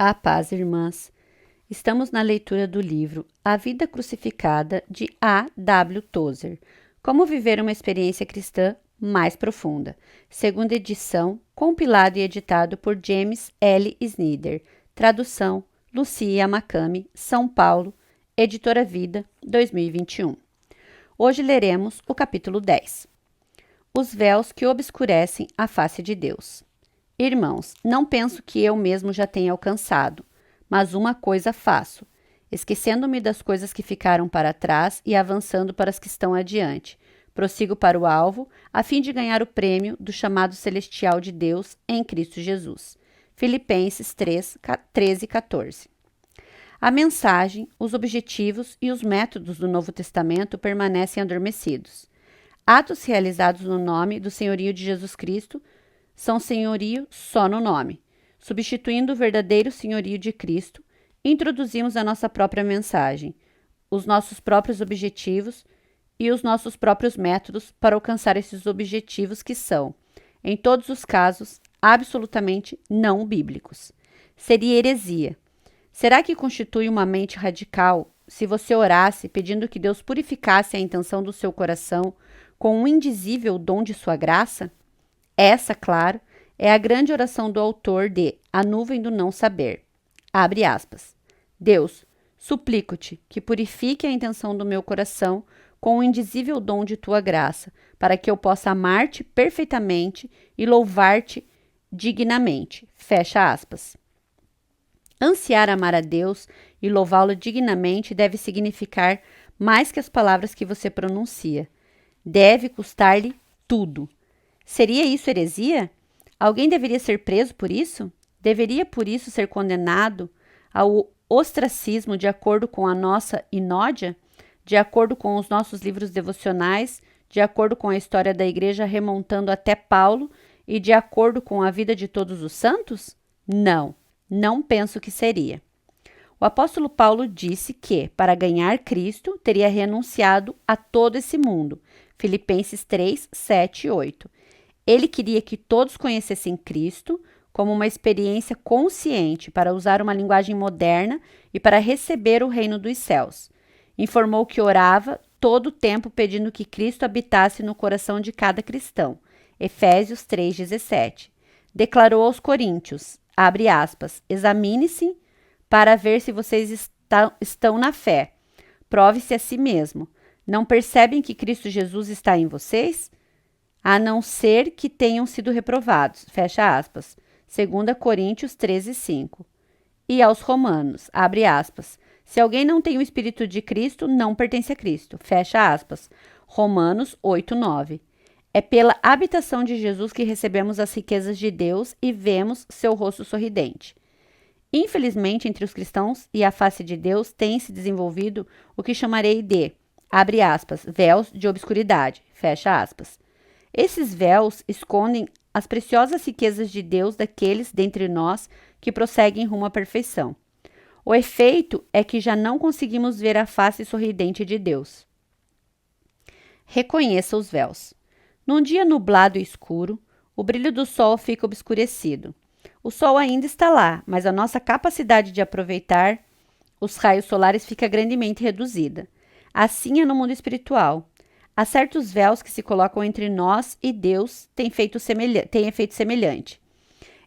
A paz, irmãs. Estamos na leitura do livro A Vida Crucificada, de A. W. Tozer. Como viver uma experiência cristã mais profunda. Segunda edição, compilado e editado por James L. Snyder. Tradução, Lucia Makami, São Paulo, Editora Vida, 2021. Hoje leremos o capítulo 10. Os véus que obscurecem a face de Deus. Irmãos, não penso que eu mesmo já tenha alcançado, mas uma coisa faço, esquecendo-me das coisas que ficaram para trás e avançando para as que estão adiante. Prossigo para o alvo, a fim de ganhar o prêmio do chamado celestial de Deus em Cristo Jesus. Filipenses 3, 13 e 14. A mensagem, os objetivos e os métodos do Novo Testamento permanecem adormecidos. Atos realizados no nome do senhorio de Jesus Cristo são senhorio só no nome. Substituindo o verdadeiro senhorio de Cristo, introduzimos a nossa própria mensagem, os nossos próprios objetivos e os nossos próprios métodos para alcançar esses objetivos que são, em todos os casos, absolutamente não bíblicos. Seria heresia. Será que constitui uma mente radical se você orasse pedindo que Deus purificasse a intenção do seu coração com um indizível dom de sua graça? Essa, claro, é a grande oração do autor de A Nuvem do Não Saber. Abre aspas. Deus, suplico-te que purifique a intenção do meu coração com o indizível dom de tua graça, para que eu possa amar-te perfeitamente e louvar-te dignamente. Fecha aspas. Ansiar amar a Deus e louvá-lo dignamente deve significar mais que as palavras que você pronuncia. Deve custar-lhe tudo. Seria isso heresia? Alguém deveria ser preso por isso? Deveria por isso ser condenado ao ostracismo de acordo com a nossa inódia? De acordo com os nossos livros devocionais? De acordo com a história da igreja remontando até Paulo? E de acordo com a vida de todos os santos? Não penso que seria. O apóstolo Paulo disse que, para ganhar Cristo, teria renunciado a todo esse mundo. Filipenses 3, 7 e 8. Ele queria que todos conhecessem Cristo como uma experiência consciente para usar uma linguagem moderna e para receber o reino dos céus. Informou que orava todo o tempo pedindo que Cristo habitasse no coração de cada cristão. Efésios 3,17. Declarou aos coríntios, abre aspas, examine-se para ver se vocês estão na fé. Prove-se a si mesmo. Não percebem que Cristo Jesus está em vocês? A não ser que tenham sido reprovados. Fecha aspas. 2 Coríntios 13, 5. E aos romanos, abre aspas. Se alguém não tem o Espírito de Cristo, não pertence a Cristo. Fecha aspas. Romanos 8, 9. É pela habitação de Jesus que recebemos as riquezas de Deus e vemos seu rosto sorridente. Infelizmente, entre os cristãos e a face de Deus tem se desenvolvido o que chamarei de, abre aspas, véus de obscuridade. Fecha aspas. Esses véus escondem as preciosas riquezas de Deus daqueles dentre nós que prosseguem rumo à perfeição. O efeito é que já não conseguimos ver a face sorridente de Deus. Reconheça os véus. Num dia nublado e escuro, o brilho do sol fica obscurecido. O sol ainda está lá, mas a nossa capacidade de aproveitar os raios solares fica grandemente reduzida. Assim é no mundo espiritual. Há certos véus que se colocam entre nós e Deus têm efeito semelhante.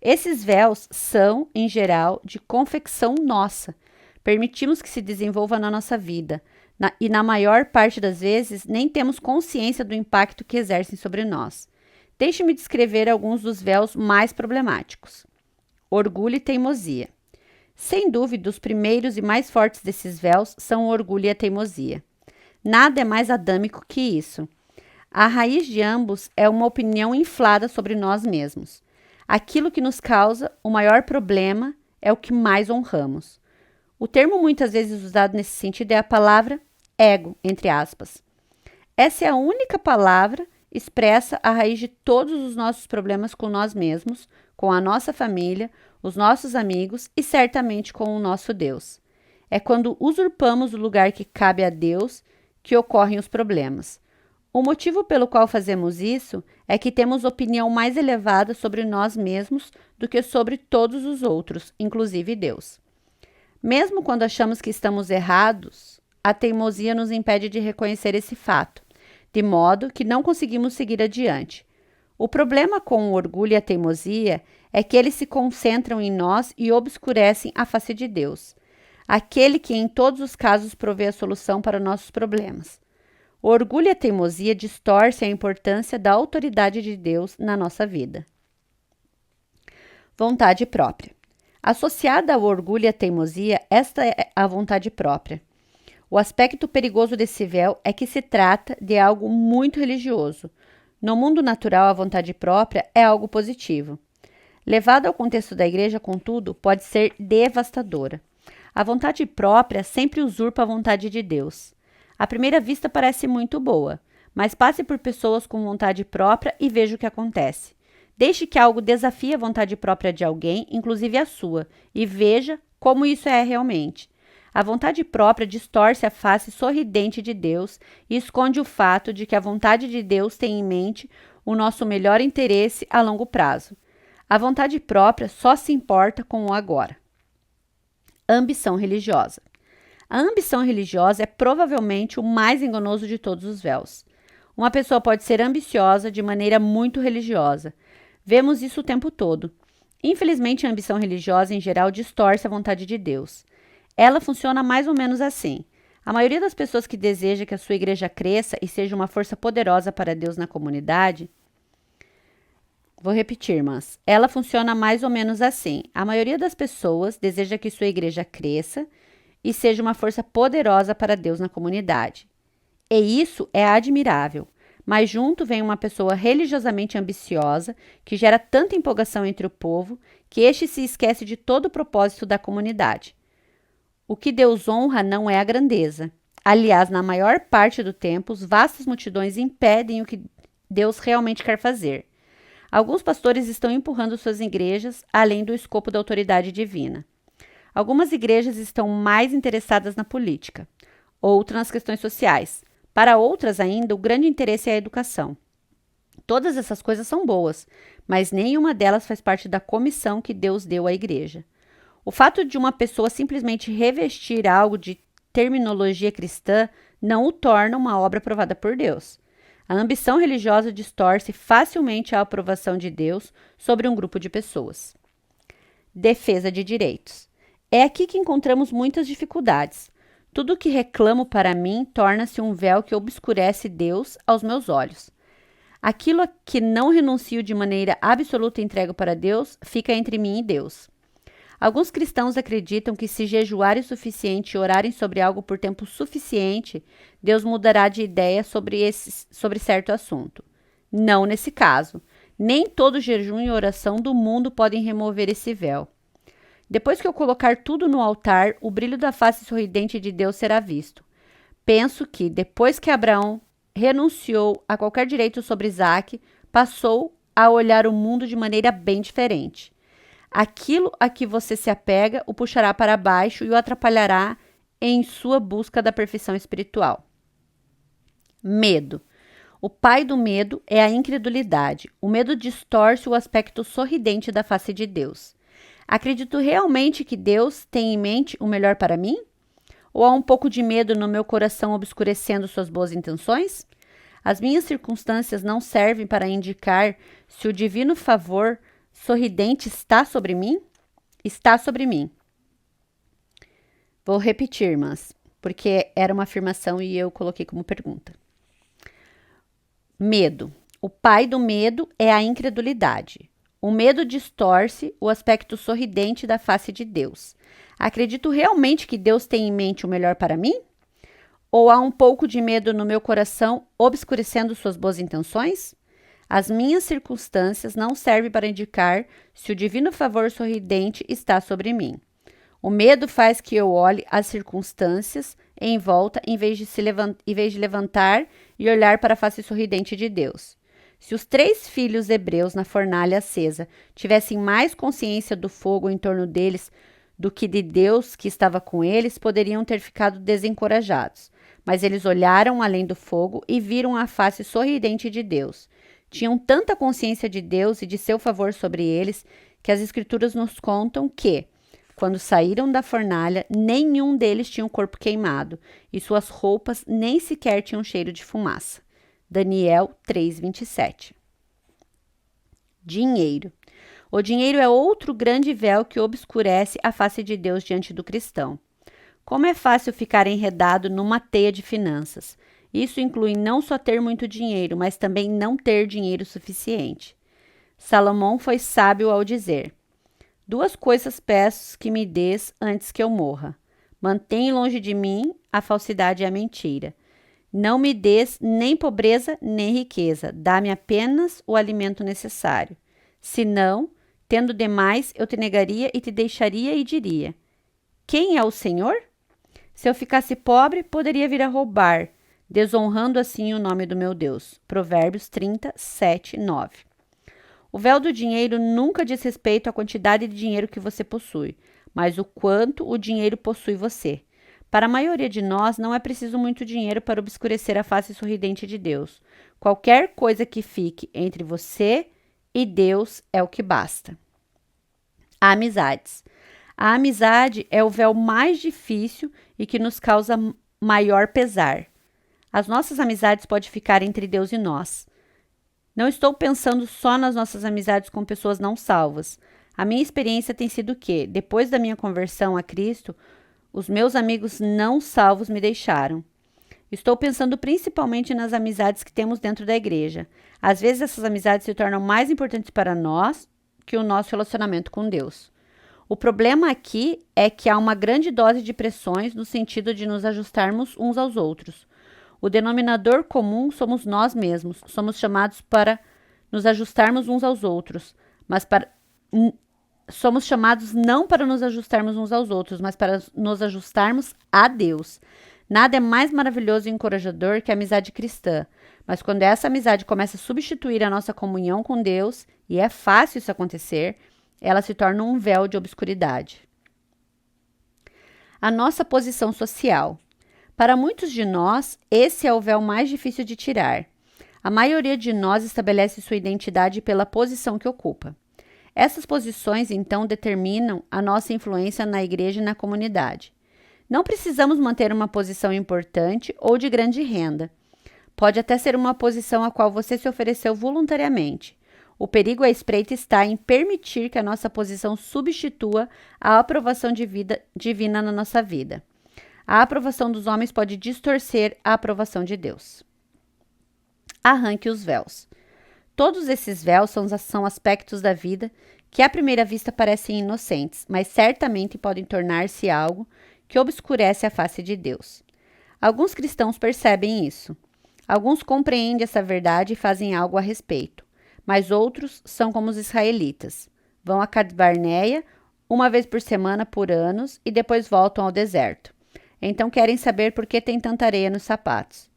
Esses véus são, em geral, de confecção nossa. Permitimos que se desenvolva na nossa vida e, na maior parte das vezes, nem temos consciência do impacto que exercem sobre nós. Deixe-me descrever alguns dos véus mais problemáticos. Orgulho e teimosia. Sem dúvida, os primeiros e mais fortes desses véus são o orgulho e a teimosia. Nada é mais adâmico que isso. A raiz de ambos é uma opinião inflada sobre nós mesmos. Aquilo que nos causa o maior problema é o que mais honramos. O termo muitas vezes usado nesse sentido é a palavra ego, entre aspas. Essa é a única palavra expressa a raiz de todos os nossos problemas com nós mesmos, com a nossa família, os nossos amigos e certamente com o nosso Deus. É quando usurpamos o lugar que cabe a Deus que ocorrem os problemas. O motivo pelo qual fazemos isso é que temos opinião mais elevada sobre nós mesmos do que sobre todos os outros, inclusive Deus. Mesmo quando achamos que estamos errados, a teimosia nos impede de reconhecer esse fato, de modo que não conseguimos seguir adiante. O problema com o orgulho e a teimosia é que eles se concentram em nós e obscurecem a face de Deus, aquele que em todos os casos provê a solução para nossos problemas. O orgulho e a teimosia distorcem a importância da autoridade de Deus na nossa vida. Vontade própria. Associada ao orgulho e à teimosia, esta é a vontade própria. O aspecto perigoso desse véu é que se trata de algo muito religioso. No mundo natural, a vontade própria é algo positivo. Levada ao contexto da igreja, contudo, pode ser devastadora. A vontade própria sempre usurpa a vontade de Deus. À primeira vista parece muito boa, mas passe por pessoas com vontade própria e veja o que acontece. Deixe que algo desafie a vontade própria de alguém, inclusive a sua, e veja como isso é realmente. A vontade própria distorce a face sorridente de Deus e esconde o fato de que a vontade de Deus tem em mente o nosso melhor interesse a longo prazo. A vontade própria só se importa com o agora. Ambição religiosa. A ambição religiosa é provavelmente o mais enganoso de todos os véus. Uma pessoa pode ser ambiciosa de maneira muito religiosa. Vemos isso o tempo todo. Infelizmente, a ambição religiosa, em geral, distorce a vontade de Deus. Ela funciona mais ou menos assim. A maioria das pessoas que deseja que a sua igreja cresça e seja uma força poderosa para Deus na comunidade... Vou repetir, irmãs. Ela funciona mais ou menos assim. A maioria das pessoas deseja que sua igreja cresça e seja uma força poderosa para Deus na comunidade. E isso é admirável, mas junto vem uma pessoa religiosamente ambiciosa que gera tanta empolgação entre o povo que este se esquece de todo o propósito da comunidade. O que Deus honra não é a grandeza. Aliás, na maior parte do tempo, as vastas multidões impedem o que Deus realmente quer fazer. Alguns pastores estão empurrando suas igrejas além do escopo da autoridade divina. Algumas igrejas estão mais interessadas na política, outras nas questões sociais. Para outras ainda, o grande interesse é a educação. Todas essas coisas são boas, mas nenhuma delas faz parte da comissão que Deus deu à igreja. O fato de uma pessoa simplesmente revestir algo de terminologia cristã não o torna uma obra aprovada por Deus. A ambição religiosa distorce facilmente a aprovação de Deus sobre um grupo de pessoas. Defesa de direitos. É aqui que encontramos muitas dificuldades. Tudo o que reclamo para mim torna-se um véu que obscurece Deus aos meus olhos. Aquilo a que não renuncio de maneira absoluta e entrego para Deus, fica entre mim e Deus. Alguns cristãos acreditam que se jejuarem o suficiente e orarem sobre algo por tempo suficiente, Deus mudará de ideia sobre certo assunto. Não nesse caso. Nem todo jejum e oração do mundo podem remover esse véu. Depois que eu colocar tudo no altar, o brilho da face sorridente de Deus será visto. Penso que, depois que Abraão renunciou a qualquer direito sobre Isaque, passou a olhar o mundo de maneira bem diferente. Aquilo a que você se apega o puxará para baixo e o atrapalhará em sua busca da perfeição espiritual. Medo. O pai do medo é a incredulidade. O medo distorce o aspecto sorridente da face de Deus. Acredito realmente que Deus tem em mente o melhor para mim? Ou há um pouco de medo no meu coração obscurecendo suas boas intenções? As minhas circunstâncias não servem para indicar se o divino favor sorridente está sobre mim? Está sobre mim. Vou repetir, irmãs, porque era uma afirmação e eu coloquei como pergunta. Medo. O pai do medo é a incredulidade. O medo distorce o aspecto sorridente da face de Deus. Acredito realmente que Deus tem em mente o melhor para mim? Ou há um pouco de medo no meu coração obscurecendo suas boas intenções? As minhas circunstâncias não servem para indicar se o divino favor sorridente está sobre mim. O medo faz que eu olhe as circunstâncias em volta em vez de levantar e olhar para a face sorridente de Deus. Se os 3 filhos hebreus na fornalha acesa tivessem mais consciência do fogo em torno deles do que de Deus que estava com eles, poderiam ter ficado desencorajados. Mas eles olharam além do fogo e viram a face sorridente de Deus. Tinham tanta consciência de Deus e de seu favor sobre eles que as Escrituras nos contam que, quando saíram da fornalha, nenhum deles tinha o corpo queimado e suas roupas nem sequer tinham cheiro de fumaça. Daniel 3:27. Dinheiro. O dinheiro é outro grande véu que obscurece a face de Deus diante do cristão. Como é fácil ficar enredado numa teia de finanças. Isso inclui não só ter muito dinheiro, mas também não ter dinheiro suficiente. Salomão foi sábio ao dizer: 2 coisas peço que me dês antes que eu morra. Mantém longe de mim a falsidade e a mentira. Não me dês nem pobreza nem riqueza. Dá-me apenas o alimento necessário. Senão, tendo demais, eu te negaria e te deixaria e diria: quem é o Senhor? Se eu ficasse pobre, poderia vir a roubar, desonrando assim o nome do meu Deus. Provérbios 30, 7, 9. O véu do dinheiro nunca diz respeito à quantidade de dinheiro que você possui, mas o quanto o dinheiro possui você. Para a maioria de nós, não é preciso muito dinheiro para obscurecer a face sorridente de Deus. Qualquer coisa que fique entre você e Deus é o que basta. Amizades. A amizade é o véu mais difícil e que nos causa maior pesar. As nossas amizades podem ficar entre Deus e nós. Não estou pensando só nas nossas amizades com pessoas não salvas. A minha experiência tem sido que, depois da minha conversão a Cristo, os meus amigos não salvos me deixaram. Estou pensando principalmente nas amizades que temos dentro da igreja. Às vezes essas amizades se tornam mais importantes para nós que o nosso relacionamento com Deus. O problema aqui é que há uma grande dose de pressões no sentido de nos ajustarmos uns aos outros. O denominador comum somos nós mesmos. Somos chamados para nos ajustarmos uns aos outros, mas somos chamados não para nos ajustarmos uns aos outros, mas para nos ajustarmos a Deus. Nada é mais maravilhoso e encorajador que a amizade cristã, mas quando essa amizade começa a substituir a nossa comunhão com Deus, e é fácil isso acontecer, ela se torna um véu de obscuridade. A nossa posição social. Para muitos de nós, esse é o véu mais difícil de tirar. A maioria de nós estabelece sua identidade pela posição que ocupa. Essas posições, então, determinam a nossa influência na igreja e na comunidade. Não precisamos manter uma posição importante ou de grande renda. Pode até ser uma posição a qual você se ofereceu voluntariamente. O perigo à espreita está em permitir que a nossa posição substitua a aprovação divina na nossa vida. A aprovação dos homens pode distorcer a aprovação de Deus. Arranque os véus. Todos esses véus são aspectos da vida que à primeira vista parecem inocentes, mas certamente podem tornar-se algo que obscurece a face de Deus. Alguns cristãos percebem isso. Alguns compreendem essa verdade e fazem algo a respeito. Mas outros são como os israelitas. Vão a Cades Barneia uma vez por semana por anos e depois voltam ao deserto. Então querem saber por que tem tanta areia nos sapatos.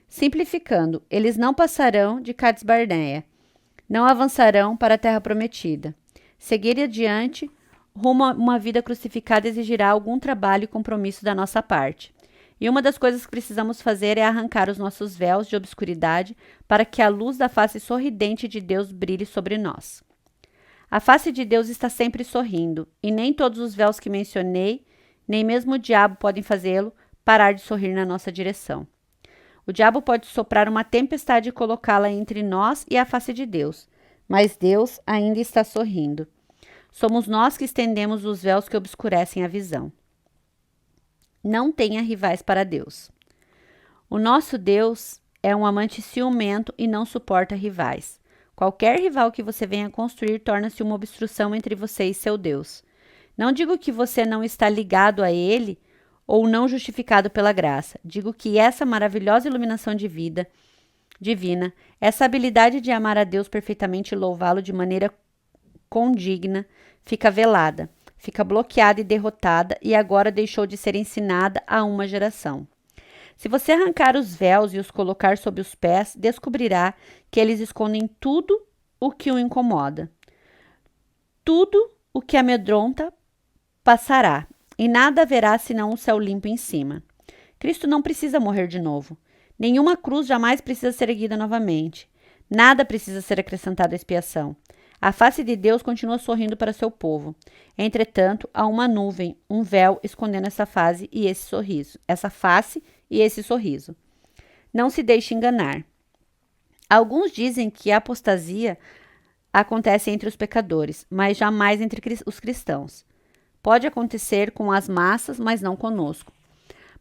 Simplificando, eles não passarão de Cades Barneia. Não avançarão para a terra prometida. Seguir adiante, rumo a uma vida crucificada exigirá algum trabalho e compromisso da nossa parte. E uma das coisas que precisamos fazer é arrancar os nossos véus de obscuridade para que a luz da face sorridente de Deus brilhe sobre nós. A face de Deus está sempre sorrindo, e nem todos os véus que mencionei, nem mesmo o diabo podem fazê-lo parar de sorrir na nossa direção. O diabo pode soprar uma tempestade e colocá-la entre nós e a face de Deus, mas Deus ainda está sorrindo. Somos nós que estendemos os véus que obscurecem a visão. Não tenha rivais para Deus. O nosso Deus é um amante ciumento e não suporta rivais. Qualquer rival que você venha construir torna-se uma obstrução entre você e seu Deus. Não digo que você não está ligado a Ele ou não justificado pela graça. Digo que essa maravilhosa iluminação divina, essa habilidade de amar a Deus perfeitamente e louvá-lo de maneira condigna, fica velada. Fica bloqueada e derrotada e agora deixou de ser ensinada a uma geração. Se você arrancar os véus e os colocar sob os pés, descobrirá que eles escondem tudo o que o incomoda. Tudo o que amedronta passará, e nada haverá senão um céu limpo em cima. Cristo não precisa morrer de novo. Nenhuma cruz jamais precisa ser erguida novamente. Nada precisa ser acrescentado à expiação. A face de Deus continua sorrindo para seu povo. Entretanto, há uma nuvem, um véu escondendo essa face e esse sorriso. Não se deixe enganar. Alguns dizem que a apostasia acontece entre os pecadores, mas jamais entre os cristãos. Pode acontecer com as massas, mas não conosco.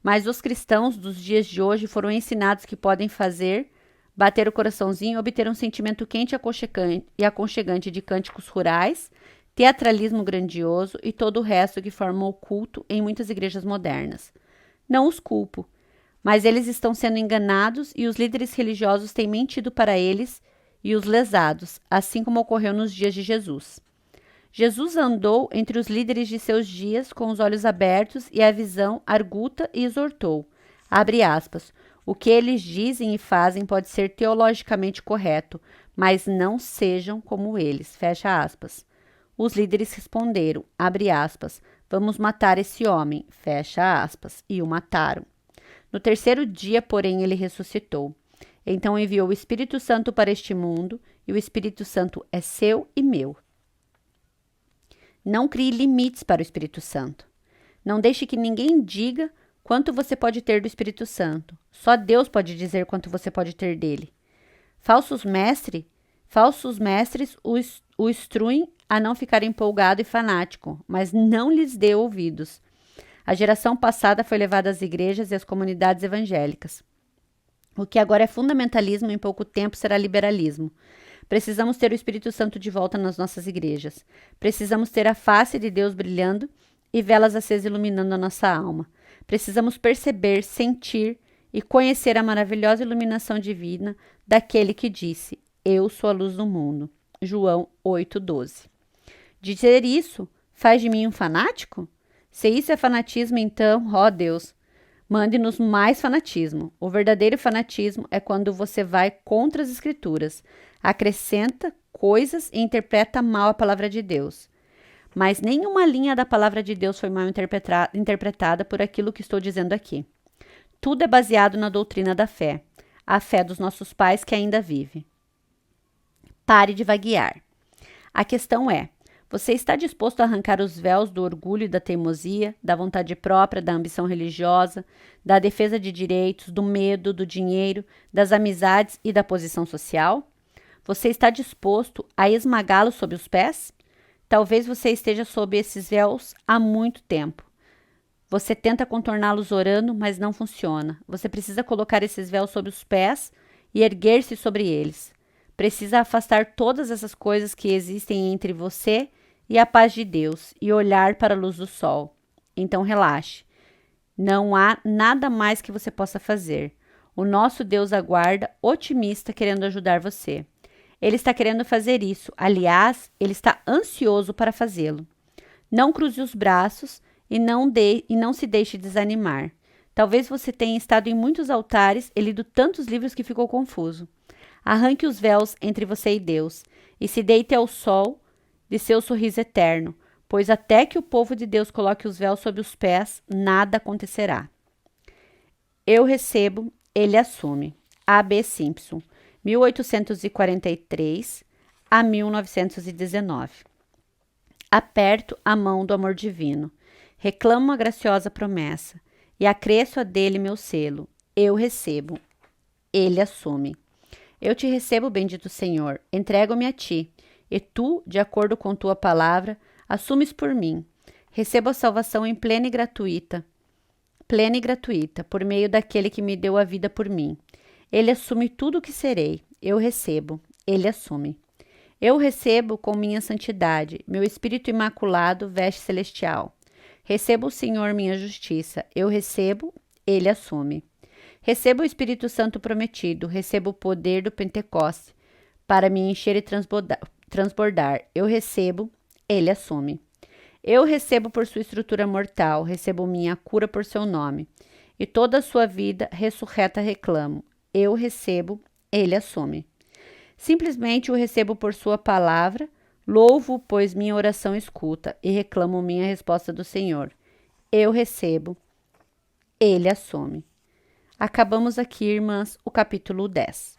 Mas os cristãos dos dias de hoje foram ensinados que podem bater o coraçãozinho e obter um sentimento quente e aconchegante de cânticos rurais, teatralismo grandioso e todo o resto que forma o culto em muitas igrejas modernas. Não os culpo, mas eles estão sendo enganados e os líderes religiosos têm mentido para eles e os lesados, assim como ocorreu nos dias de Jesus. Jesus andou entre os líderes de seus dias com os olhos abertos e a visão arguta e exortou. Abre aspas. O que eles dizem e fazem pode ser teologicamente correto, mas não sejam como eles. Fecha aspas. Os líderes responderam, abre aspas, vamos matar esse homem, fecha aspas, e o mataram. No terceiro dia, porém, ele ressuscitou. Então enviou o Espírito Santo para este mundo, e o Espírito Santo é seu e meu. Não crie limites para o Espírito Santo. Não deixe que ninguém diga quanto você pode ter do Espírito Santo. Só Deus pode dizer quanto você pode ter dele. Falsos mestres o instruem a não ficar empolgado e fanático, mas não lhes dê ouvidos. A geração passada foi levada às igrejas e às comunidades evangélicas. O que agora é fundamentalismo, em pouco tempo será liberalismo. Precisamos ter o Espírito Santo de volta nas nossas igrejas. Precisamos ter a face de Deus brilhando e velas acesas iluminando a nossa alma. Precisamos perceber, sentir e conhecer a maravilhosa iluminação divina daquele que disse, eu sou a luz do mundo. João 8,12. Dizer isso faz de mim um fanático? Se isso é fanatismo, então, ó Deus, mande-nos mais fanatismo. O verdadeiro fanatismo é quando você vai contra as Escrituras, acrescenta coisas e interpreta mal a palavra de Deus. Mas nenhuma linha da palavra de Deus foi mal interpretada por aquilo que estou dizendo aqui. Tudo é baseado na doutrina da fé, a fé dos nossos pais que ainda vive. Pare de vaguear. A questão é, você está disposto a arrancar os véus do orgulho e da teimosia, da vontade própria, da ambição religiosa, da defesa de direitos, do medo, do dinheiro, das amizades e da posição social? Você está disposto a esmagá-los sob os pés? Talvez você esteja sob esses véus há muito tempo. Você tenta contorná-los orando, mas não funciona. Você precisa colocar esses véus sob os pés e erguer-se sobre eles. Precisa afastar todas essas coisas que existem entre você e a paz de Deus e olhar para a luz do sol. Então relaxe. Não há nada mais que você possa fazer. O nosso Deus aguarda, otimista, querendo ajudar você. Ele está querendo fazer isso. Aliás, ele está ansioso para fazê-lo. Não cruze os braços e não se deixe desanimar. Talvez você tenha estado em muitos altares e lido tantos livros que ficou confuso. Arranque os véus entre você e Deus e se deite ao sol de seu sorriso eterno, pois até que o povo de Deus coloque os véus sob os pés, nada acontecerá. Eu recebo, ele assume. A.B. Simpson, 1843 a 1919. Aperto a mão do amor divino. Reclamo a graciosa promessa e acresço a dele meu selo. Eu recebo. Ele assume. Eu te recebo, bendito Senhor, entrego-me a ti, e tu, de acordo com tua palavra, assumes por mim. Recebo a salvação em plena e gratuita, por meio daquele que me deu a vida por mim. Ele assume tudo o que serei. Eu recebo. Ele assume. Eu recebo com minha santidade, meu espírito imaculado, veste celestial. Recebo o Senhor minha justiça. Eu recebo. Ele assume. Recebo o Espírito Santo prometido, recebo o poder do Pentecoste para me encher e transbordar. Eu recebo, ele assume. Eu recebo por sua estrutura mortal, recebo minha cura por seu nome. E toda a sua vida ressurreta reclamo. Eu recebo, ele assume. Simplesmente o recebo por sua palavra, louvo, pois minha oração escuta, e reclamo minha resposta do Senhor. Eu recebo, ele assume. Acabamos aqui, irmãs, o capítulo 10.